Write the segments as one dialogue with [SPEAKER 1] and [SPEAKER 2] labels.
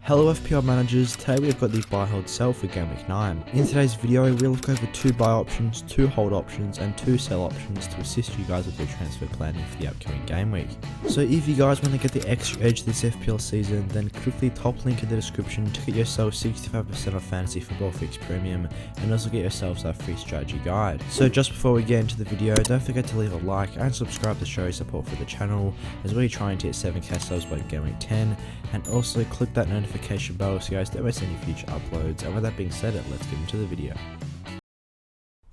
[SPEAKER 1] Hello FPL managers, today we've got the buy hold sell for game week 9. In today's video we'll look over 2 buy options, 2 hold options and 2 sell options to assist you guys with your transfer planning for the upcoming game week. So if you guys want to get the extra edge this FPL season, then click the top link in the description to get yourself 65% off Fantasy Football Fix Premium and also get yourselves our free strategy guide. So just before we get into the video, don't forget to leave a like and subscribe to show your support for the channel as we're trying to hit 7k subs by game week 10, and also click that notification bell so you guys don't miss any future uploads. And with that being said, let's get into the video.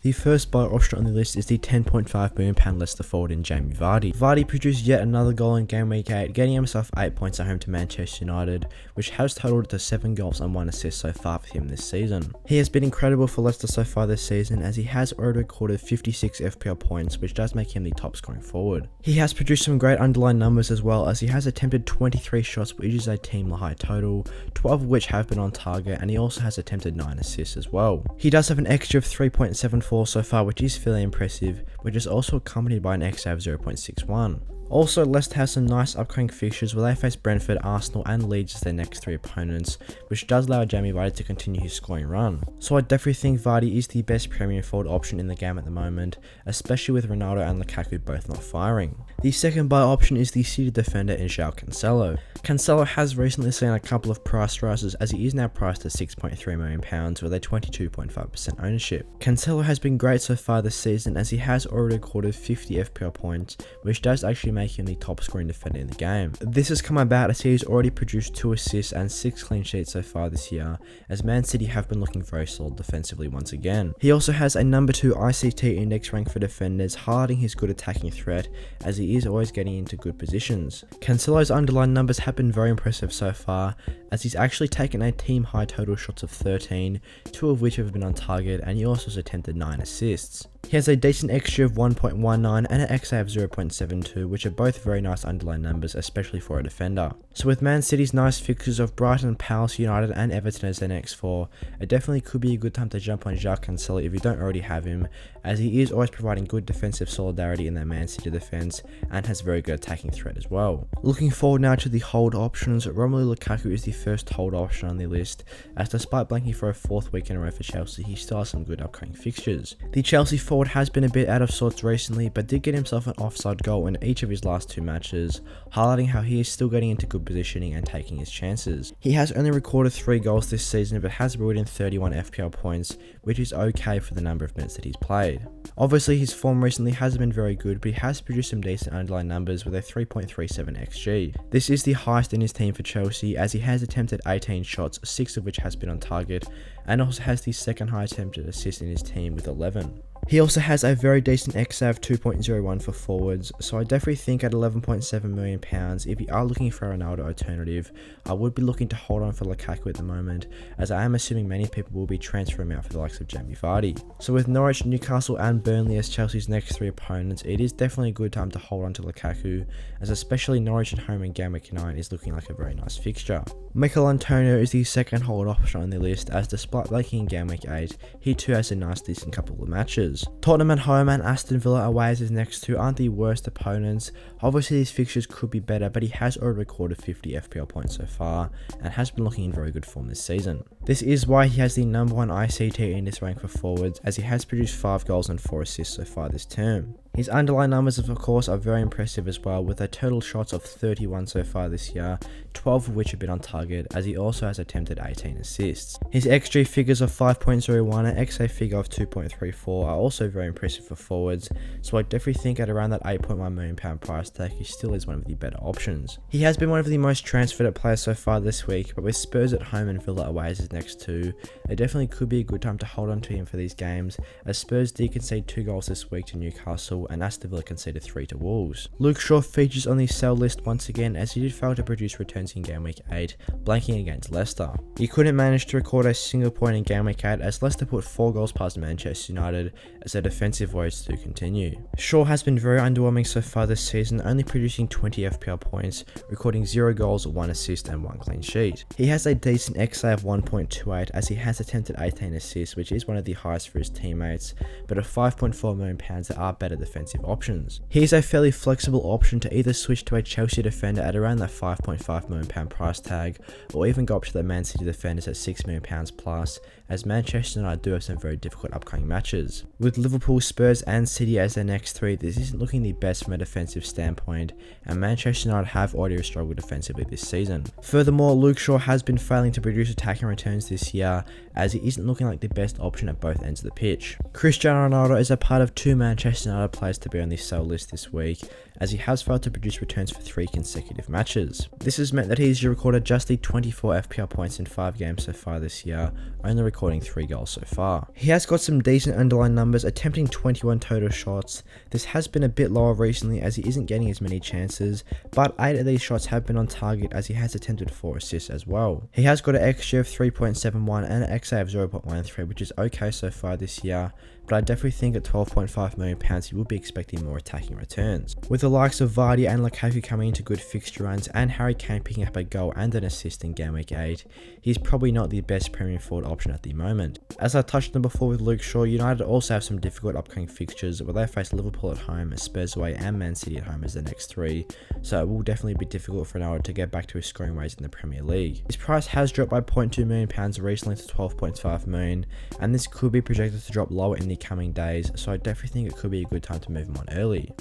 [SPEAKER 1] The first buy option on the list is the £10.5 million Leicester forward in Jamie Vardy. Vardy produced yet another goal in game week 8, getting himself 8 points at home to Manchester United, which has totaled to 7 goals and 1 assist so far for him this season. He has been incredible for Leicester so far this season, as he has already recorded 56 FPL points, which does make him the top scoring forward. He has produced some great underlying numbers as well, as he has attempted 23 shots, which is a team high total, 12 of which have been on target, and he also has attempted 9 assists as well. He does have an XG of 3.74 so far, which is fairly impressive, which is also accompanied by an XA of 0.61. Also, Leicester has some nice upcoming fixtures where they face Brentford, Arsenal and Leeds as their next 3 opponents, which does allow Jamie Vardy to continue his scoring run. So I definitely think Vardy is the best premium forward option in the game at the moment, especially with Ronaldo and Lukaku both not firing. The second buy option is the City defender in João Cancelo. Cancelo has recently seen a couple of price rises, as he is now priced at £6.3 million with a 22.5% ownership. Cancelo has been great so far this season, as he has already recorded 50 FPL points, which does actually make him the top scoring defender in the game. This has come about as he has already produced 2 assists and 6 clean sheets so far this year, as Man City have been looking very solid defensively once again. He also has a number 2 ICT index rank for defenders, highlighting his good attacking threat, as he is always getting into good positions. Cancelo's underlying numbers have been very impressive so far, as he's actually taken a team high total shots of 13, 2 of which have been on target, and he also has attempted 9 assists. He has a decent XG of 1.19 and an XA of 0.72, which are both very nice underlying numbers, especially for a defender. So with Man City's nice fixtures of Brighton, Palace, United and Everton as their next 4, it definitely could be a good time to jump on João Cancelo if you don't already have him, as he is always providing good defensive solidarity in their Man City defense and has very good attacking threat as well. Looking forward now to the hold options, Romelu Lukaku is the first hold option on the list, as despite blanking for a 4th week in a row for Chelsea, he still has some good upcoming fixtures. The Chelsea forward has been a bit out of sorts recently, but did get himself an offside goal in each of his last 2 matches, highlighting how he is still getting into good positioning and taking his chances. He has only recorded 3 goals this season, but has brought in 31 FPL points, which is okay for the number of minutes that he's played. Obviously his form recently hasn't been very good, but he has produced some decent underlying numbers with a 3.37 XG. This is the highest in his team for Chelsea, as he has attempted 18 shots, 6 of which has been on target, and also has the second highest attempted assist in his team with 11. He also has a very decent XA of 2.01 for forwards, so I definitely think at £11.7 million, if you are looking for a Ronaldo alternative, I would be looking to hold on for Lukaku at the moment, as I am assuming many people will be transferring out for the likes of Jamie Vardy. So with Norwich, Newcastle and Burnley as Chelsea's next 3 opponents, it is definitely a good time to hold on to Lukaku, as especially Norwich at home in game week 9 is looking like a very nice fixture. Michail Antonio is the second hold option on the list, as despite blanking in game week 8, he too has a nice decent couple of matches. Tottenham at home and Aston Villa away as his next 2 aren't the worst opponents. Obviously these fixtures could be better, but he has already recorded 50 FPL points so far and has been looking in very good form this season. This is why he has the number 1 ICT in this rank for forwards, as he has produced 5 goals and 4 assists so far this term. His underlying numbers of course are very impressive as well, with a total shots of 31 so far this year, 12 of which have been on target, as he also has attempted 18 assists. His XG figures of 5.01 and XA figure of 2.34 are also very impressive for forwards, so I definitely think at around that £8.1 million price tag he still is one of the better options. He has been one of the most transferred players so far this week, but with Spurs at home and Villa away as his next 2, it definitely could be a good time to hold on to him for these games, as Spurs did concede 2 goals this week to Newcastle and Aston Villa conceded 3 to Wolves. Luke Shaw features on the sell list once again, as he did fail to produce returns in game week 8, blanking against Leicester. He couldn't manage to record a single point in game week 8, as Leicester put 4 goals past Manchester United, as their defensive woes do continue. Shaw has been very underwhelming so far this season, only producing 20 FPL points, recording 0 goals, 1 assist and 1 clean sheet. He has a decent XA of 1.28, as he has attempted 18 assists, which is one of the highest for his teammates, but at £5.4 million there are better defenders defensive options. He's a fairly flexible option to either switch to a Chelsea defender at around that £5.5 million price tag, or even go up to the Man City defenders at £6 million plus, as Manchester United do have some very difficult upcoming matches. With Liverpool, Spurs and City as their next three, this isn't looking the best from a defensive standpoint, and Manchester United have already struggled defensively this season. Furthermore, Luke Shaw has been failing to produce attacking returns this year, as he isn't looking like the best option at both ends of the pitch. Cristiano Ronaldo is a part of 2 Manchester United players to be on the sell list this week, as he has failed to produce returns for 3 consecutive matches. This has meant that he's recorded just the 24 FPL points in 5 games so far this year, only recording 3 goals so far. He has got some decent underlying numbers, attempting 21 total shots. This has been a bit lower recently as he isn't getting as many chances, but 8 of these shots have been on target as he has attempted 4 assists as well. He has got an XG of 3.71 and an XA of 0.13, which is okay so far this year, but I definitely think at £12.5 million he will be expecting more attacking returns. With the likes of Vardy and Lukaku coming into good fixture runs and Harry Kane picking up a goal and an assist in game week 8, he's probably not the best premium forward option at the moment. As I touched on before with Luke Shaw, United also have some difficult upcoming fixtures where they face Liverpool at home, Spurs away and Man City at home as the next 3, so it will definitely be difficult for Ronaldo to get back to his scoring ways in the Premier League. His price has dropped by £0.2 million recently to £12.5 million, and this could be projected to drop lower in the coming days, so I definitely think it could be a good time to move him on early.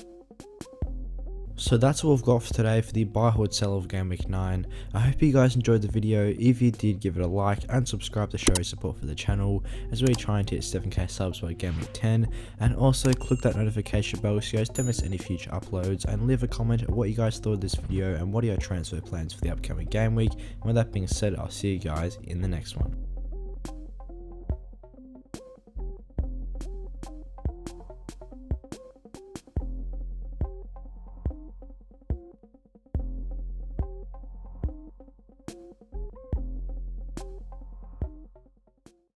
[SPEAKER 1] So that's all I've got for today for the buy, hold, sell of Game Week 9. I hope you guys enjoyed the video. If you did, give it a like and subscribe to show your support for the channel as we're trying to hit 7k subs by Game Week 10, and also click that notification bell so you guys don't miss any future uploads, and leave a comment on what you guys thought of this video and what are your transfer plans for the upcoming game week. And with that being said, I'll see you guys in the next one.